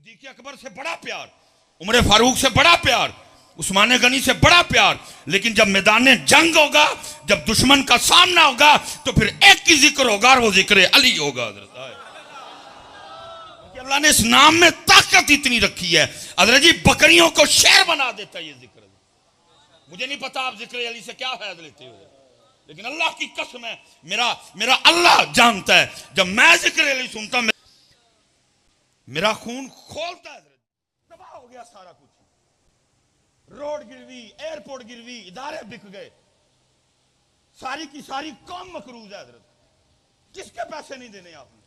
सिद्दीक़ अकबर से बड़ा प्यार, उमर फारूक से बड़ा प्यार, उस्मान गनी से बड़ा प्यार, लेकिन जब मैदान जंग होगा, जब दुश्मन का सामना होगा, तो फिर एक ही जिक्र होगा और वो जिक्र अली होगा। अल्लाह ने इस नाम में ताकत इतनी रखी है, हज़रत जी बकरियों को शेर बना देता है ये जिक्र। मुझे नहीं पता आप जिक्र अली से क्या फायदा लेते हो, लेकिन अल्लाह की कसम है, मेरा अल्लाह जानता है, जब मैं जिक्र अली सुनता मेरा खून खोलता है। तबाह हो गया सारा कुछ, रोड गिरवी, एयरपोर्ट गिरवी, इदारे बिक गए, सारी की सारी कौम मकरूज है। हजरत किसके पैसे नहीं देने आपने?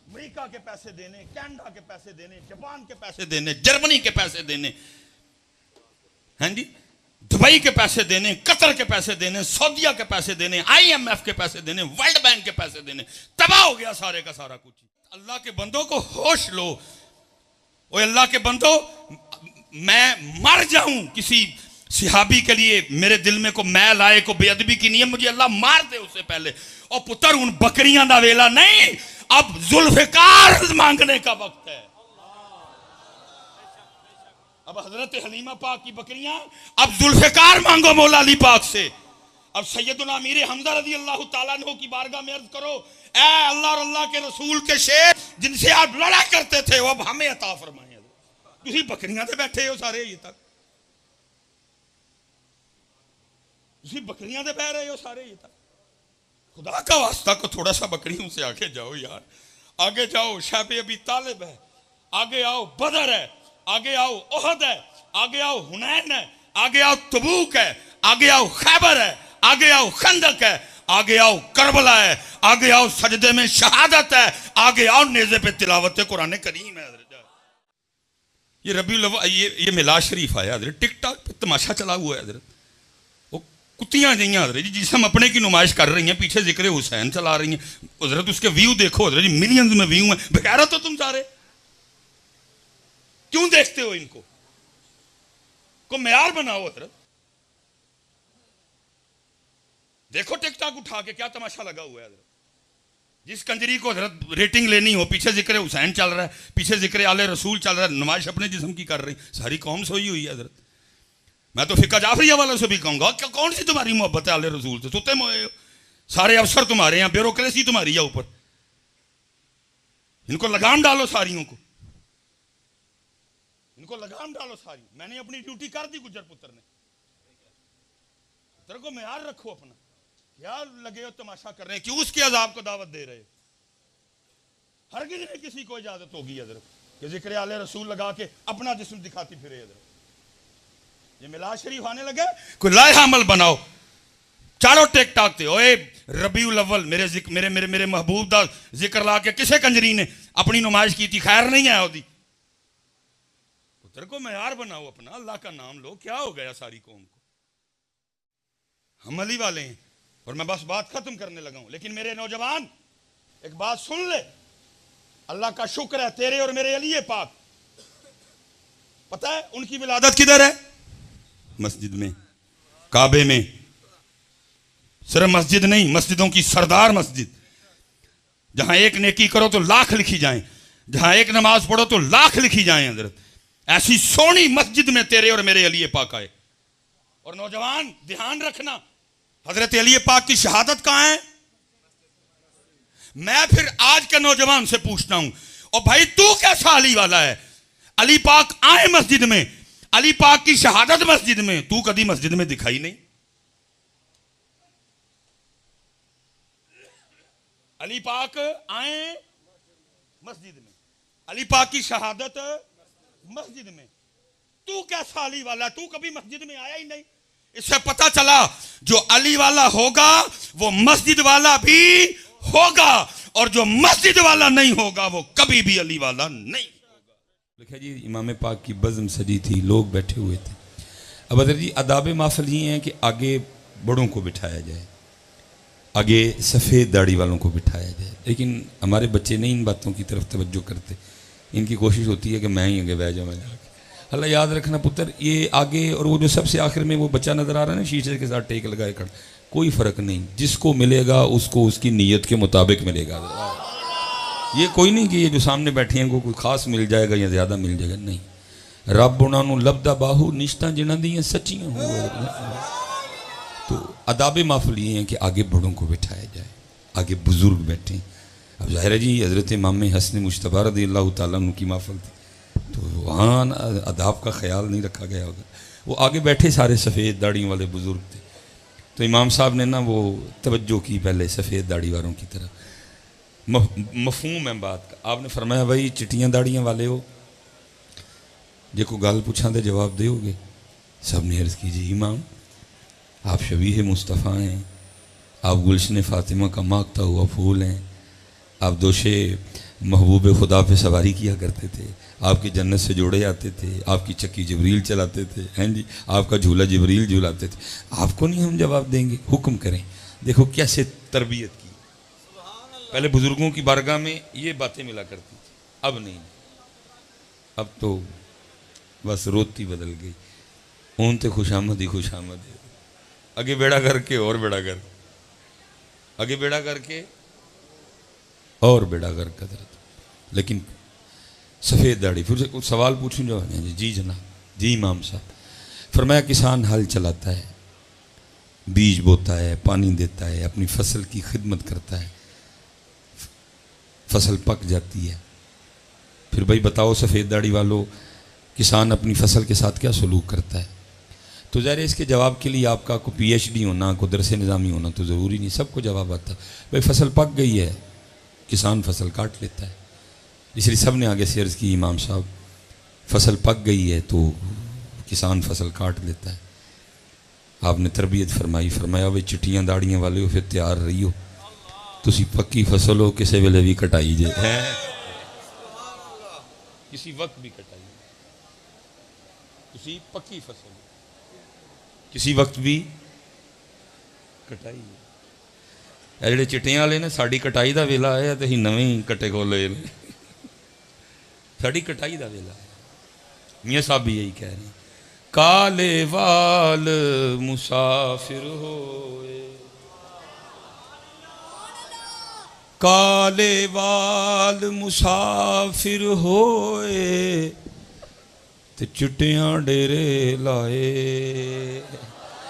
अमेरिका के पैसे देने, कनाडा के पैसे देने, जापान के पैसे देने, जर्मनी के पैसे देने, हैं जी, दुबई के पैसे देने, कतर के पैसे देने, सऊदीया के पैसे देने, IMF के पैसे देने, वर्ल्ड बैंक के पैसे देने, तबाह हो गया सारे का सारा कुछ। अल्लाह के बंदों को होश लो, ओ अल्लाह के बंदो, मैं मर जाऊं किसी सिहाबी के लिए, मेरे दिल में को मैल आए, को बेअदबी की नहीं है, मुझे अल्लाह मार दे उससे पहले। और पुत्र उन बकरियां दा वेला नहीं, अब जुल्फिकार मांगने का वक्त है। अब हजरत हलीमा पाक की बकरियां, अब जुल्फिकार मांगो मौला अली पाक से। अब सैयदुना अमीर हमजा रज़ी अल्लाह ताला अन्हु की बारगाह में अर्ज करो, ऐ अल्लाह और अल्लाह के रसूल के शेर जिनसे आप लड़ा करते थे, वो अब हमें अता फरमाए। तुसी बकरियां ते बैठे हो सारे ये तक, तुसी बकरियां ते बह रहे हो सारे ये तक। खुदा का वास्ता को थोड़ा सा बकरियों से आगे जाओ यार, आगे जाओ। शैब अबी तालिब है, आगे आओ बदर है, आगे आओ ओहद है, आगे आओ हुनैन है, आगे आओ तबूक है, आगे आओ खैबर है, आगे आओ खंदक है, आगे आओ करबला है, आगे आओ सजदे में शहादत है, आगे आओ नेज़े पे तिलावत कुरान करीम है। ये रबीउल अव्वल, ये मिलाद शरीफ आया हजरत, टिकटॉक पे तमाशा चला हुआ है हजरत, वो कुत्तियां जइयां हजरत जी, जिसम अपने की नुमाइश कर रही हैं, पीछे जिक्र हुसैन चला रही हैं हजरत, उसके व्यू देखो हजरत जी, मिलियंस में व्यू हैं। बेगैरत हो तुम सारे, क्यों देखते हो इनको? को मेयार बनाओ हजरत। देखो टिकटॉक उठा के क्या तमाशा लगा हुआ है हजरत। जिस कंजरी को हजरत रेटिंग लेनी हो, पीछे जिक्र हुसैन चल रहा है, पीछे जिक्र आले रसूल चल रहा है, नुमाइश अपने जिस्म की कर रही, सारी कौम सोई हुई है हजरत। मैं तो फिक्का जाफरिया वालों से भी कहूंगा, क्या कौन सी तुम्हारी मोहब्बत है आले रसूल से? सुते मोए हो, सारे अफसर तुम्हारे यहाँ, ब्यूरोक्रेसी तुम्हारी है ऊपर, इनको लगाम डालो सारियों को, इनको लगाम डालो सारी। मैंने अपनी ड्यूटी कर दी गुज्जर पुत्र ने, पुत्र को मेयार रखो अपना, क्या लगे हो तमाशा कर रहे हैं, क्यों उसके अजाब को दावत दे रहे हो? हरगिज़ नहीं किसी को इजाजत होगी हजरत कि जिक्र आले रसूल लगा के अपना जिस्म दिखाती फिरे हजरत। ये मिलाद शरीफ आने लगे, कोई लाया अमल बनाओ। चारों टिकटॉक थे, ओए रबीउल अव्वल मेरे महबूब दा जिक्र ला के किसे कंजरी ने अपनी नुमाइश की थी, खैर नहीं है ओदी। पुत्र को मेयार बनाओ अपना, अल्लाह का नाम लो, क्या हो गया सारी कौम को? हम अली वाले हैं और मैं बस बात खत्म करने लगा हूं, लेकिन मेरे नौजवान एक बात सुन ले, अल्लाह का शुक्र है तेरे और मेरे अली पाक, पता है उनकी विलादत किधर है? मस्जिद में, काबे में। सिर्फ मस्जिद नहीं, मस्जिदों की सरदार मस्जिद, जहां एक नेकी करो तो लाख लिखी जाए, जहां एक नमाज पढ़ो तो लाख लिखी जाए हजरत, ऐसी सोनी मस्जिद में तेरे और मेरे अली पाक आए। और नौजवान ध्यान रखना, हजरत अली पाक की शहादत कहां है? मैं फिर आज के नौजवान से पूछता हूं, और भाई तू कैसा अली वाला है? अली पाक आए मस्जिद में, अली पाक की शहादत मस्जिद में, तू कभी मस्जिद में दिखाई नहीं। अली पाक आए मस्जिद में, अली पाक की शहादत मस्जिद में, तू कैसा अली वाला? तू कभी मस्जिद में आया ही नहीं। इससे पता चला जो अली वाला होगा वो मस्जिद वाला भी होगा, और जो मस्जिद वाला नहीं होगा वो कभी भी अली वाला नहीं होगा। लिखा जी, इमाम पाक की बज़्म सजी थी, लोग बैठे हुए थे। अब हज़रत जी अदाब माफिल ये हैं कि आगे बड़ों को बिठाया जाए, आगे सफ़ेद दाढ़ी वालों को बिठाया जाए, लेकिन हमारे बच्चे नहीं इन बातों की तरफ तवज्जो करते। इनकी कोशिश होती है कि मैं ही आगे बह जाऊँ। अल्लाह याद रखना पुत्र, ये आगे और वो जो सबसे आखिर में वो बच्चा नजर आ रहा है ना शीशे के साथ टेक लगाए खड़ा, कोई फर्क नहीं, जिसको मिलेगा उसको उसकी नीयत के मुताबिक मिलेगा। ये कोई नहीं कि ये जो सामने बैठे हैं को कोई खास मिल जाएगा या ज़्यादा मिल जाएगा, नहीं। रब उन्होंने लभदा बाहू निश्ता जिन्हों दी सच्चियाँ हो। तो अदाब महफिल ये हैं कि आगे बड़ों को बिठाया जाए, आगे बुजुर्ग बैठे। अब ज़ाहिर है जी हज़रत इमाम हसन मुश्तबा रज़ियल्लाहु ताला अन्हु की महफिल थी, तो वहाँ अदाब का ख्याल नहीं रखा गया होगा। वो आगे बैठे सारे सफ़ेद दाढ़ी वाले बुज़ुर्ग थे, तो इमाम साहब ने ना वो तवज्जो की पहले सफ़ेद दाढ़ी वालों की तरह। मफहूम है बात का। आपने फरमाया भाई चिट्टियाँ दाढ़ियाँ वाले हो, जे को गल पूछा तो जवाब दोगे? सब ने अर्ज़ की जी इमाम आप शबीह मुस्तफ़ा हैं, आप गुलशन फ़ातिमा का मांगता हुआ फूल हैं, आप दोषे महबूब खुदा पे सवारी किया करते थे, आपकी जन्नत से जोड़े जाते थे, आपकी चक्की जबरील चलाते थे, हैं जी, आपका झूला जबरील झूलाते थे। आपको नहीं हम जवाब देंगे, हुक्म करें। देखो कैसे तरबियत की। पहले बुज़ुर्गों की बारगाह में ये बातें मिला करती थी, अब नहीं। अब तो बस रोती बदल गई। ऊन तो खुशामद ही खुशामद है। आगे बेड़ा करके और बेड़ा कर, आगे बेड़ा करके और बेड़ा कर कदरत। लेकिन सफ़ेद दाढ़ी। फिर कुछ सवाल पूछूं जो है जी जनाब, जी इमाम साहब। फरमाया किसान हल चलाता है, बीज बोता है, पानी देता है, अपनी फसल की खिदमत करता है, फसल पक जाती है। फिर भाई बताओ सफ़ेद दाढ़ी वालों, किसान अपनी फसल के साथ क्या सलूक करता है? तो ज़ाहिर इसके जवाब के लिए आपका को PhD होना, को दरस निज़ामी होना तो ज़रूरी नहीं, सबको जवाब आता। भाई फसल पक गई है, किसान फसल काट लेता है। इसलिए सब ने आगे से अर्ज़ की इमाम साहब फसल पक गई है तो किसान फसल काट लेता है। आपने तरबियत फरमाई, फरमाया भाई चिट्टियाँ दाड़ियाँ वाले हो फिर तैयार रही हो, तुसी पक्की फसल हो किसी वेले भी कटाई जे है, किसी वक्त भी कटाई, तुसी पक्की फसल किसी वक्त भी कटाई। ਜਿਹੜੇ चिट्टियां वाले ने साड़ी कटाई का वेला आया तो अं नवे ही कट्टे खोले ने, साड़ी कटाई का वेला है। मियाँ साहब भी यही कह रहे हैं, काले वाल मुसाफिर होए, काले वाल मुसाफिर होए ते चिट्टियां डेरे लाए।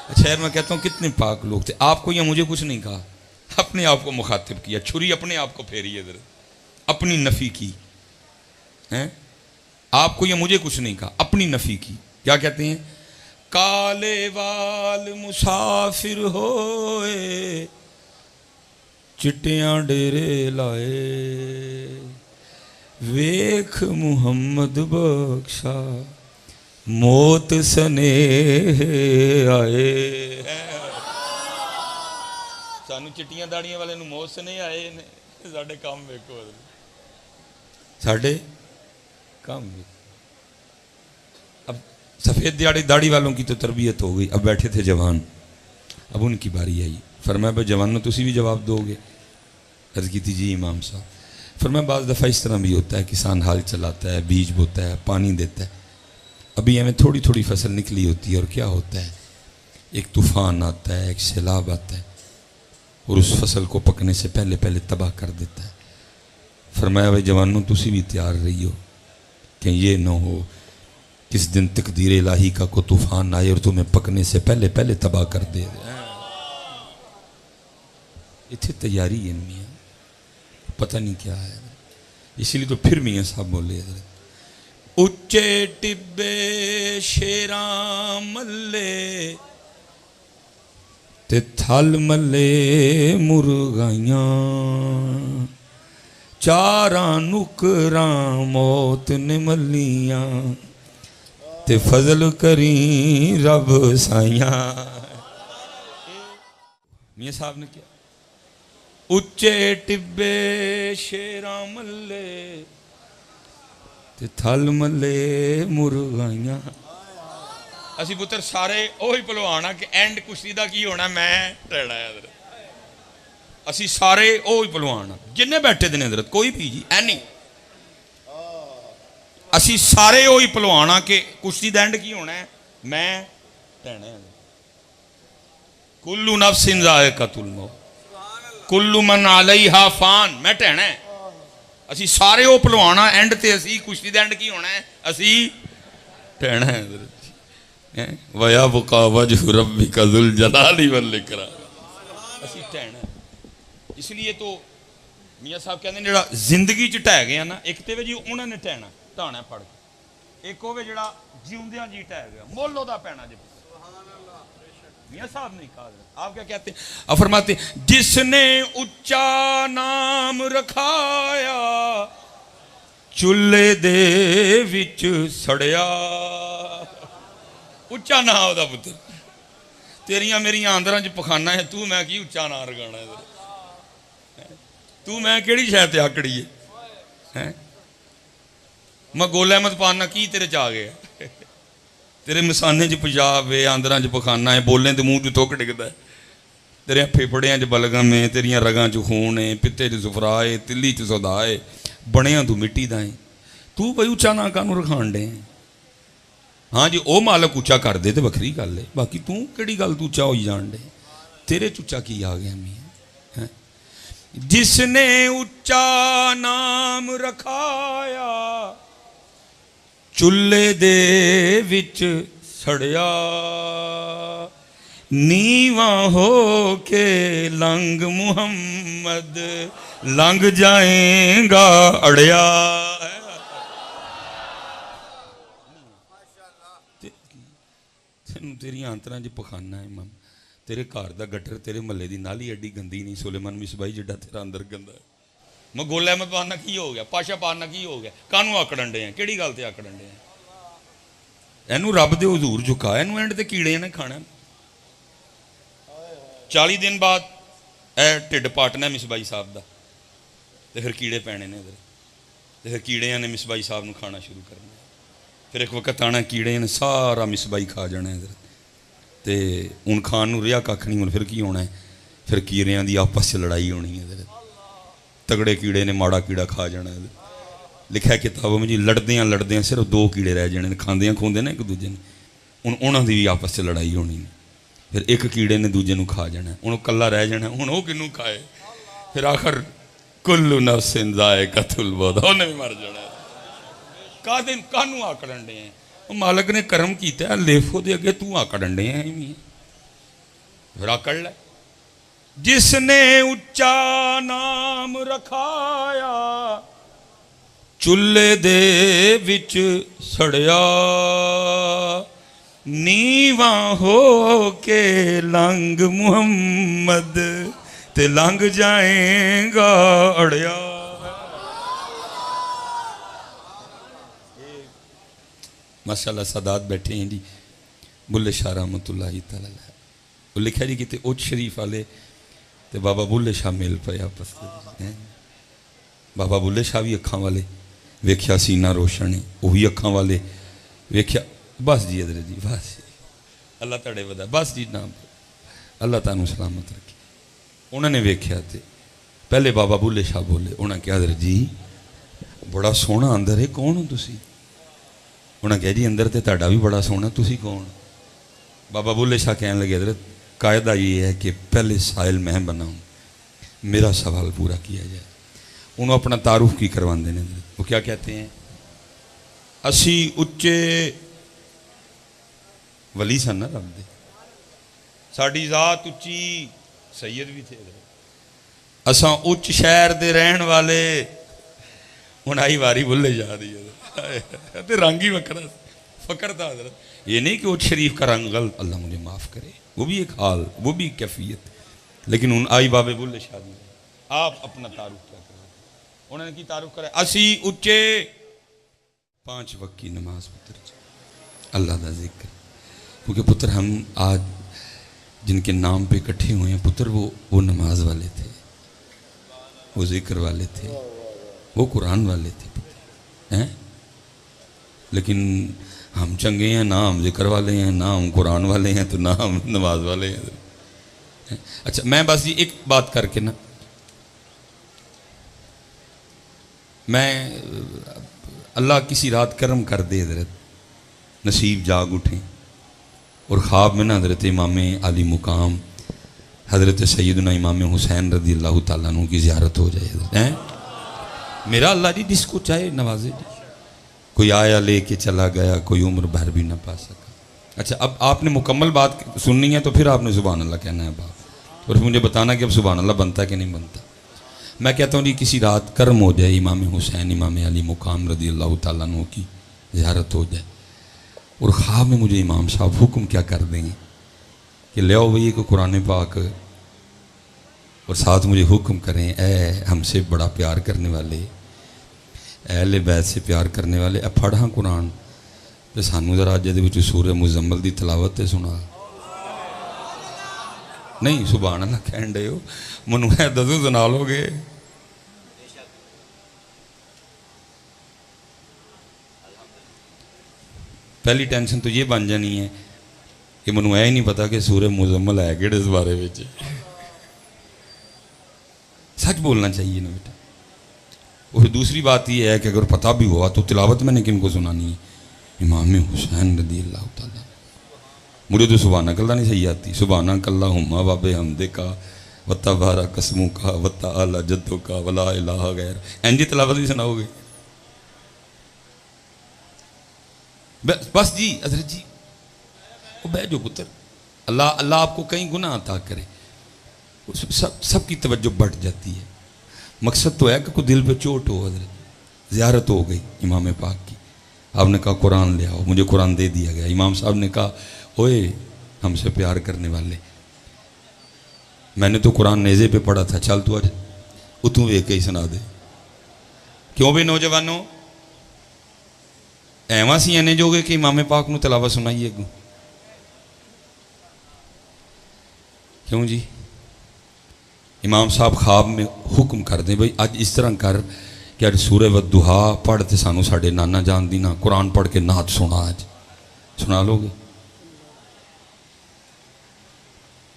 अच्छा यार मैं कहता हूँ कितने पाक लोग थे। आपको या मुझे कुछ नहीं कहा, अपने आप को मुखातिब किया, छुरी अपने आप को फेरी इधर, अपनी नफ़ी की हैं। आपको या मुझे कुछ नहीं कहा, अपनी नफ़ी की। क्या कहते हैं? काले वाल मुसाफिर होए चिट्टियां डेरे लाए, वेख मुहम्मद बख्शा मौत सने आए। सानू चिट्टियां दाड़ियां वाले नू मौत सने आए ने, साडे काम वेखो, साडे काम वेखो। अब सफ़ेद दाढ़ी वालों की तो तरबियत हो गई, अब बैठे थे जवान, अब उनकी बारी आई। फरमाया भाई जवानों तुसी भी जवाब दोगे? अर्ज़ की थी जी इमाम साहब। फरमाया बाज़ दफ़ा इस तरह भी होता है, किसान हाल चलाता है, बीज बोता है, पानी देता है, अभी हमें थोड़ी थोड़ी फसल निकली होती है और क्या होता है, एक तूफ़ान आता है, एक सैलाब आता है और उस फसल को पकने से पहले पहले तबाह कर देता है। फरमाया भाई जवानों तुसी भी तैयार रही हो कि ये न हो किस दिन तकदीर इलाही का को तूफ़ान आए और तुम्हें पकने से पहले पहले तबाह कर दे। इतनी तैयारी है मियाँ, पता नहीं क्या है। इसीलिए तो फिर मियाँ साहब बोले उच्चे टिब्बे शेरा मल्ले ते थल मल्ले मुर्गाइयां, चारा नुकरा मौत ने मलियां ते फजल करी रब साइयां। मियाँ साहब ने क्या? उच्चे टिब्बे शेरा मल्ले ते थल मल्ले मुर्गाइयां। असी पुत्र सारे ओही भलवान कि एंड कुश्ती का की होना, मैं टैड़ा है। असी सारे ओही भलवान जिन्ने बैठे दिन हजरत, कोई भी जी है नहीं, असी सारे ओही भलवान कि कुश्ती का एंड की होना है, मैं टैड़ा। कुल्लू नफ्सिन ज़ाइक़तुल मौत कुल्लू मन अलैहा फ़ान, मैं टहना है। ਅਸੀਂ ਸਾਰੇ ਉਹ ਭਲਵਾਨਾ ਐਂਡ ਤੇ ਅਸੀਂ ਕੁਸ਼ਤੀ ਦਾ ਐਂਡ ਕੀ ਹੋਣਾ ਹੈ ਅਸੀਂ ਟਹਿਣਾ ਹੈ ਵਯਾ ਬੁਕਾ ਵਜਹੁ ਰੱਬਿਕਾ ਜ਼ੁਲ ਜਲਾਲੀ ਵਲ ਇਕਰਾਮ ਅਸੀਂ ਟਹਿਣਾ ਇਸ ਲਈ तो ਮੀਆਂ ਸਾਹਿਬ ਕਹਿੰਦੇ ਨੇ ਜਿਹੜਾ ਜ਼ਿੰਦਗੀ 'ਚ ਟਹਿ ਗਿਆ ਨਾ ਇੱਕ ਤੇ ਵੇ ਜੀ ਉਹਨਾਂ ਨੇ ਟਹਿਣਾ ਢਾਣਾ ਫੜ ਕੇ ਇੱਕ ਹੋਵੇ ਜਿਹੜਾ ਜਿਉਂਦਿਆਂ ਜੀ ਟਹਿ ਗਿਆ ਮੁੱਲ ਉਹਦਾ ਪੈਣਾ ਜੇ मियां साहब नहीं कहा आप क्या कहते हैं आप फरमाते जिसने उच्चा नाम रखाया चुल्हे दे विच सड़िया उच्चा ना ओदा पुत्र तेरिया मेरिया आंदरां च पखाना है तू मैं की उच्चा ना रगाना है तू मैं केड़ी शै ते आकड़ी है मैं गोल अहमद पाना की तेरे च आ गया तेरे मसाने च पेशाब है आंदरां च पखाना है बोलें तो मूँह च थुक डिगदा है तेरे फेफड़ियां च बलगम है तेरिया रगां च खून है पित्ते च सुफरा है तिल्ली च सौदा है बनिया तू मिट्टी दा है तू भाई उच्चा ना कानूं रखाण दे हाँ जी वह मालक उच्चा कर दे तो वखरी गल है बाकी तू किहड़ी गल तू उच्चा होई जाण दे तेरे च उच्चा की आ गया मियां जिसने उच्चा नाम रखाया चुल्हे दे विच सड़िया नीवा हो के लंग मुहम्मद लंग जाएगा अड़िया तेरिया आंतरां च पखाना है मम तेरे घर का गटर तेरे महल्ले की नाली एडी गंदी नहीं सुलेमान मिसबाई जिड्डा तेरा अंदर गंदा है मैं गोल अहमद पाना की हो गया पाशा पाना की हो गया कानू आकड़न डे हैं किहड़ी गल ते आकड़न डे हैं इनू रब दे हुजूर झुका इनू एंड ते कीड़े ने खाना 40 दिन बाद ढिड पाटना मिसबाई साहब का तो फिर कीड़े पैने ने इधर तो फिर कीड़िया ने मिसबाई साहब नू खाना शुरू करना फिर एक वक्त आना कीड़े ने सारा मिसबाई खा जाना इधर तो हूँ खान नू रिहा कख नहीं हूँ फिर की होना है फिर कीड़िया की आपस च लड़ाई होनी है इधर तगड़े कीड़े ने माड़ा कीड़ा खा जाना लिखा किताबों में जी लड़द्या लड़द्या सिर्फ 2 कीड़े रह जाने खांदे खोंदे ना एक दूजे ने हूँ उन्होंने भी आपस च लड़ाई होनी फिर एक कीड़े ने दूजे को खा जाना हूँ कला रह जाना हूँ वह किनू खाए फिर आखिर कुल्लू नफ्सिन ज़ाइक़तुल मौत उन्हें भी मर जाना कानू आकड़न डे हैं मालक ने कर्म किया लेफो दे अगे तू आकड़न डे हैं फिर आकड़ लै जिसने उच्चा नाम रखाया चुल्हे दे विच सड़िया नीवा हो के लंग मुहम्मद ते लंग जाएगा अड़िया माशाअल्लाह सादात बैठे हैं जी बुल्ले शाह रहमतुल्लाहि तआला वो लिखा जी कि उच्च शरीफ वाले तो बाबा बुल्ले शाह मिल पे आपस बाबा बुल्ले शाह भी अखां वाले वेख्या सीना रोशन है वह भी अखां वाले वेख्या बस जी इधर जी बस अल्लाह तड़े वधा बस जी नाम अल्लाह तानू सलामत रखे उन्होंने वेख्या तो पहले बाबा बुल्ले शाह बोले उन्हें कहा इधर जी बड़ा सोहना अंदर है कौन हो तुसी उन्हें कहा जी अंदर तो तुहाडा भी बड़ा सोहना तुसी कौन बाबा बुल्ले शाह कहने लगे इधर कायदा ये है कि पहले साइल मैं बनाऊँ मेरा सवाल पूरा किया जाए उन्होंने अपना तारुफ की करवाते हैं वो क्या कहते हैं असी उच्चे वली सन ना रब दे साड़ी जात उच्ची सैयद भी थे असा उच्च शहर दे रहन वाले हूँ आई वारी बुल्ले जा रही है तो रंग ही वक्रा फकर था ये नहीं कि उच्च शरीफ का रंग गलत अल्लाह मुझे माफ़ करे वो भी एक हाल वो भी कैफियत लेकिन उन आई बाबे बुल्ले शादी आप अपना तारुफ क्या करें उन्होंने की तारुफ करा असी उच्चे 5 वक्त की नमाज पुत्र अल्लाह का जिक्र क्योंकि पुत्र हम आज जिनके नाम पे इकट्ठे हुए हैं पुत्र वो नमाज वाले थे वो जिक्र वाले थे वो कुरान वाले थे पुत्र हैं लेकिन हम चंगे हैं ना हम जिक्र वाले हैं ना हम कुरान वाले हैं तो ना हम नमाज वाले हैं अच्छा मैं बस ये एक बात करके ना मैं अल्लाह किसी रात करम कर दे हजरत नसीब जाग उठे और ख्वाब में ना हजरत इमाम अली मुकाम हजरत सैयदना इमाम हुसैन रज़ी अल्लाह तआला अन्हु की ज़ियारत हो जाए हैं मेरा अल्लाह जी जिसको चाहे नवाजे जी। कोई आया लेके चला गया, कोई उम्र भर भी ना पा सका। अच्छा, अब आपने मुकम्मल बात सुननी है तो फिर आपने सुभान अल्लाह कहना है बाप, और मुझे बताना कि अब सुभान अल्लाह बनता कि नहीं बनता। मैं कहता हूँ जी किसी रात कर्म हो जाए, इमाम हुसैन इमाम अली मुकाम रदी अल्लाह तआला अन्हु की ज़ियारत हो जाए, और ख्वाब में मुझे इमाम साहब हुक्म क्या कर देंगे कि ले आओ भई एक कुरान पाक, और साथ मुझे हुक्म करें, ए हमसे बड़ा प्यार करने वाले, अहले बैत से प्यार करने वाले, ए पढ़ हाँ कुरान तो सानू जरा अज दे सूरह मुजम्मल की तलावत ते सुना। नहीं सुभान अल्लाह कहन डे हो, मनु है दसो सुना लोगे? पहली टेंशन तो ये बन जानी है कि मनु ही नहीं पता कि सूरह मुजम्मल है कि इस बारे में। सच बोलना चाहिए ना बेटा। और दूसरी बात यह है कि अगर पता भी हुआ तो तिलावत मैंने किनको सुनानी है? इमाम हुसैन रदी अल्लाह तआला। मुझे तो सुभान कल्ला नहीं सही आती, सुभान कल्ला हुमा बाबे हमदे का वत्ता बारा कसमों का वत्ता आला जद्दों का वला इलाहा गैर, इंजी तिलावत भी सुनाओगे? बस जी हजरत जी वो बह जो पुत्र, अल्लाह अल्लाह आपको कहीं गुनाह अता करे, सबकी तवज्जो बढ़ जाती है। मकसद तो है कि कोई दिल पे चोट हो। हजरत ज़ियारत हो गई इमाम पाक की, आपने कहा कुरान ले आओ, मुझे कुरान दे दिया गया। इमाम साहब ने कहा ओए हमसे प्यार करने वाले, मैंने तो कुरान नेज़े पे पढ़ा था, चल तू आज उतू वे के ही सुना दे। क्यों भी नौजवानों एवं सी एने जोगे कि इमाम पाक नू तिलावत सुनाइए अगू? क्यों जी? इमाम साहब ख्वाब में हुक्म कर दें भाई अज इस तरह कर कि अज सूरह वद्दुहा पढ़ ते सानू साडे नाना जान दी ना कुरान पढ़ के नात सुना, आज सुना लोगे?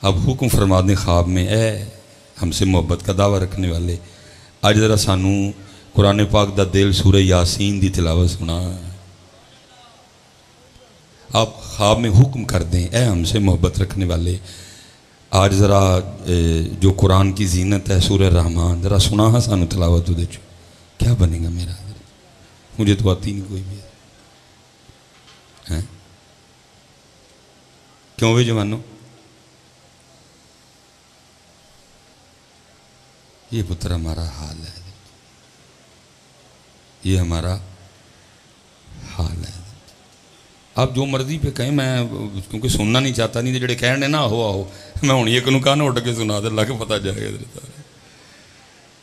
अब हुक्म फरमा दें ख्वाब में, ए हमसे मोहब्बत का दावा रखने वाले, आज ज़रा सानू कुरान पाक दा दिल सूरह यासीन दी तिलावत सुना। आप ख्वाब में हुक्म कर दें, ए हमसे मोहब्बत रखने वाले, आज ज़रा जो कुरान की जीनत है सूरह रहमान ज़रा सुना हाँ सानू तिलावत उहदे च। क्या बनेगा मेरा? मुझे तो आती नहीं कोई भी है। क्यों भी जवानों? ये पुत्र हमारा हाल है, ये हमारा हाल है। आप जो मर्जी पे कहें, मैं क्योंकि सुनना नहीं चाहता, नहीं तो जेडे कहने ना आहो मैं हूँ एक कान उठ के सुना दे, लग पता जाएगा।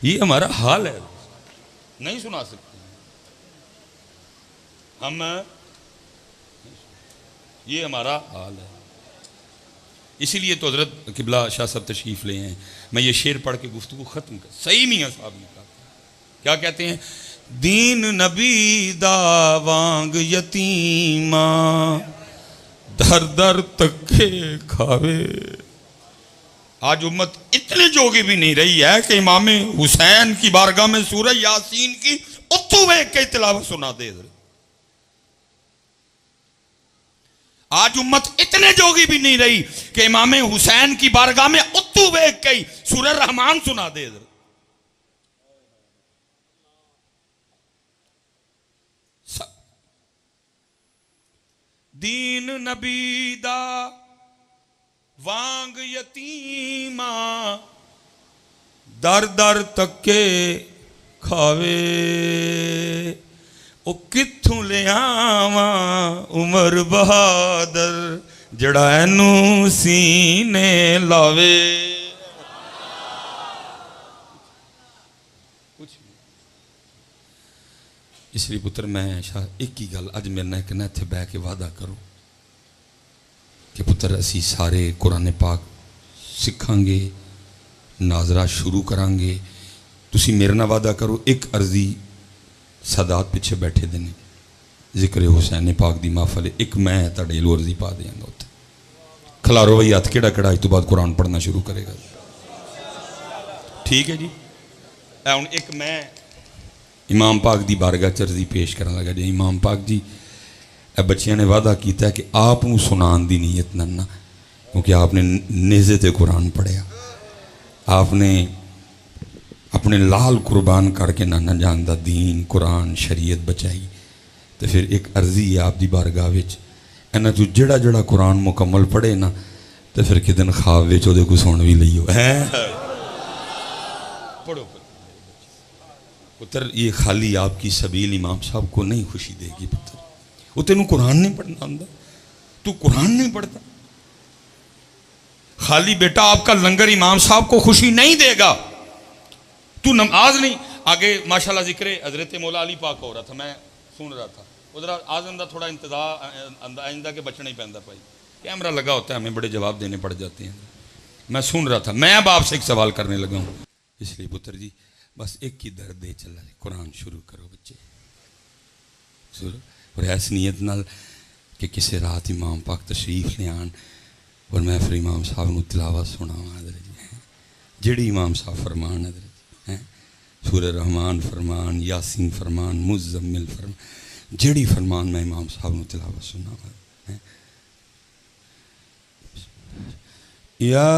ये हमारा हाल है, नहीं सुना सकते हम, ये हमारा हाल है। इसीलिए तो हजरत किबला शाह साहब तशरीफ ले हैं। मैं ये शेर पढ़ के गुफ्तगू खत्म कर, सही मियां साहब ने कहा, क्या कहते हैं? दीन नबी दा वांग यतीमा दर दर तके खावे। आज उम्मत इतनी जोगी भी नहीं रही है कि इमाम हुसैन की बारगाह में सूरह यासीन की उतू वेख के तिलावत सुना दे। आज उम्मत इतने जोगी भी नहीं रही कि इमाम हुसैन की बारगाह में उतू वेख के सूरह रहमान सुना दे। दीन नबी दा वांग यतीमा दर दर तके खावे, ओ कित्थों ले आवा उमर बहादुर जड़ा एनू सीने लावे। इसलिए पुत्र मैं शाह एक ही गल अज मेरे ना कहना, इत्थे बह के वादा करो कि पुत्र असी सारे कुरान पाक सिखांगे, नाजरा शुरू करांगे। तुसी मेरे ना वादा करो, एक अर्जी सादात पिछे बैठे देने जिक्र हुसैन पाक दी महफल, एक मैं तुहाडे लो अर्जी पा देंगा उत्थे। खलारो भाई हथ केड़ा केड़ा, इस तो बाद कुरान पढ़ना शुरू करेगा। ठीक है जी। हुण एक मैं इमाम पाक की बारगाह च अर्जी पेश करन लगा जी। इमाम पाक जी बच्चियां ने वादा किया कि आप सुनाने की नीयत ना, क्योंकि आपने नेज़े ते कुरान पढ़िया, आपने अपने लाल कुर्बान करके नाना जान दा दीन कुरान शरीयत बचाई। तो फिर एक अर्जी है आप दी बारगाह विच, इन्हां चों जेड़ा जेड़ा कुरान मुकम्मल पढ़े ना तो फिर कि दिन ख्वाब विच ओहदे को सुन भी लईओ है। पढ़ो पुत्र, ये खाली आपकी सबील इमाम साहब को नहीं खुशी देगी पुत्र। वो तेनू कुरान नहीं पढ़ना आंदा, तू कुरान नहीं पढ़ता। खाली बेटा आपका लंगर इमाम साहब को खुशी नहीं देगा। तू नमाज नहीं, आगे माशाल्लाह जिक्र हजरत मौला अली पाक हो रहा था, मैं सुन रहा था उधर। आजम का थोड़ा इंतजार आइंदा के बचना ही पैंदा भाई, कैमरा लगा होता है, हमें बड़े जवाब देने पड़ जाते हैं। मैं सुन रहा था, मैं अब आपसे एक सवाल करने लगा हूँ। इसलिए पुत्र जी बस एक ही दर्द है, चला कुरान शुरू करो बच्चे, शुरू। और ऐसी नीयत नाल कि किसी रात इमाम पाक तशरीफ ले आन और मैं फिर इमाम साहब को तिलावत सुनावा हज़रत जी, जेड़ी इमाम साहब फरमान हज़रत जी हैं, सूरह रहमान फरमान, यासीन फरमान, मुज़म्मिल फरमान, जेड़ी फरमान मैं इमाम साहब को तिलावत सुनावा। या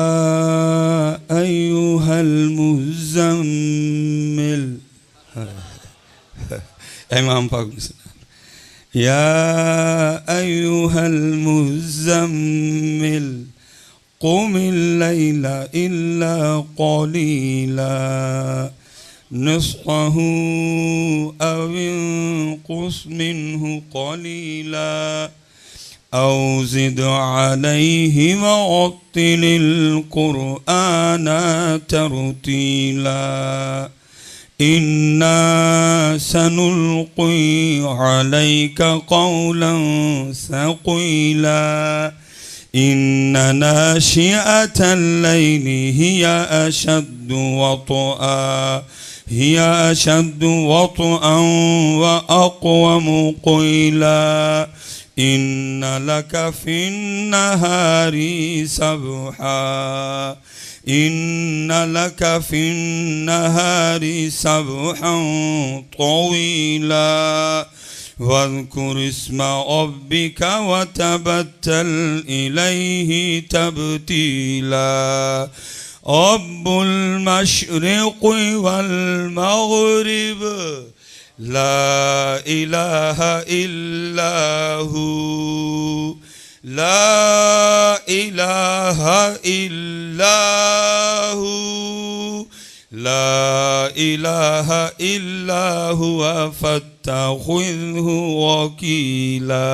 अय्युहल मुज़म्मिल, इमाम पाक ने सुना, या अय्युहल मुज़म्मिल क़ुमिल लैला इल्ला क़लीला निस्फ़हु अव इंक़ुस मिन्हु क़लीला औ ज़िद अलैहि वरत्तिलिल क़ुरआन तरतीला इन्ना सनुल्क़ी अलैका क़ौलन सक़ीला इन्न नाशिअतल लैलि हिया अशद्दु वत्अन व अक़वमु क़ीला इन्न लक फ़िन्नहारि सबहा इन्न लक फ़िन्नहारि सबहन तवीला वज़्कुर इस्म रब्बिका वतबत्तल इलैहि तबतीला रब्बुल मशरिक़ि वल मग़रिब ला इलाहा इल्ला हू ला इलाहा इल्ला हू ला इलाहा इल्ला हुवा फत्तख़िज़हु वकीला।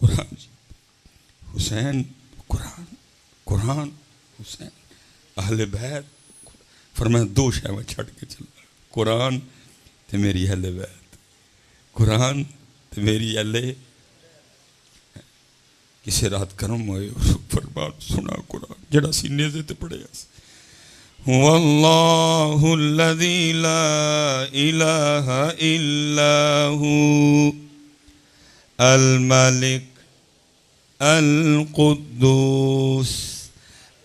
कुरान हुसैन, कुरान कुरान हुसैन अहले बैत। फरमाया दो शय में छड़ के चला, कुरान ते मेरी अहले बैत, कुरान ते मेरी अहले। किसी रात कर्म होए फरमान सुना कुरान जड़ा सीने से ते पढ़े वल्लाहुल्लज़ी ला इलाहा इल्ला हू अल मलिक अल कुद्दूस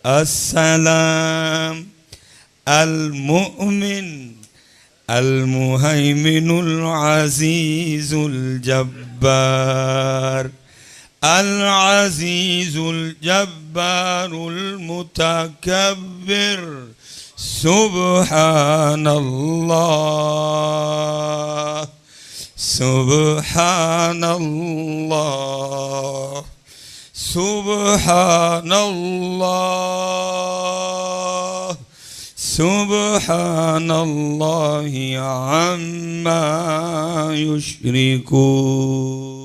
अस्सलाम अल मुअमिन अल मुहैमिनुल अज़ीज़ुल जब्बार अल अज़ीज़ुल जब्बारुल मुतकब्बिर सुब्हानल्लाह सुब्हानल्लाह सुब्हानल्लाह सुब्हानल्लाहि अम्मा युश्रिकून।